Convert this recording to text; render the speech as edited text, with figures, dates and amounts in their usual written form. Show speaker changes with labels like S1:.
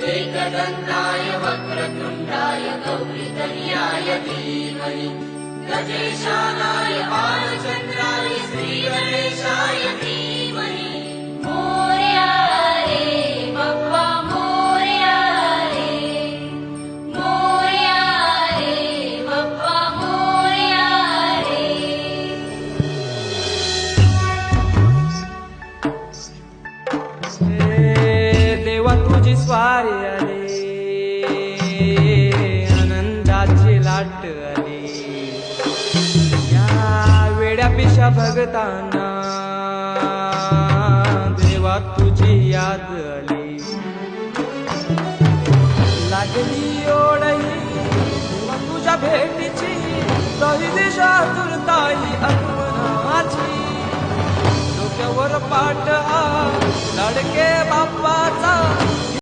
S1: एकदन्ताय वक्रतुण्डाय गौरीतनयाय धीमहि गजेशानाय बालचन्द्राय श्रीगणेशाय धीमहि।
S2: मोरया रे बाप्पा मोरया रे, मोरया रे बाप्पा मोरया रे।
S3: देवा तुझी स्वारी आली, आनंदाची लाट आली, या वेड्या पिशा भगतांना देवा तुझी याद आली। लागली ओढही देवा तुझ्या भेटीची, दही दिशा तुरताई आत्मनाची। डोक्यावर पाट लाडके बाप्पाचा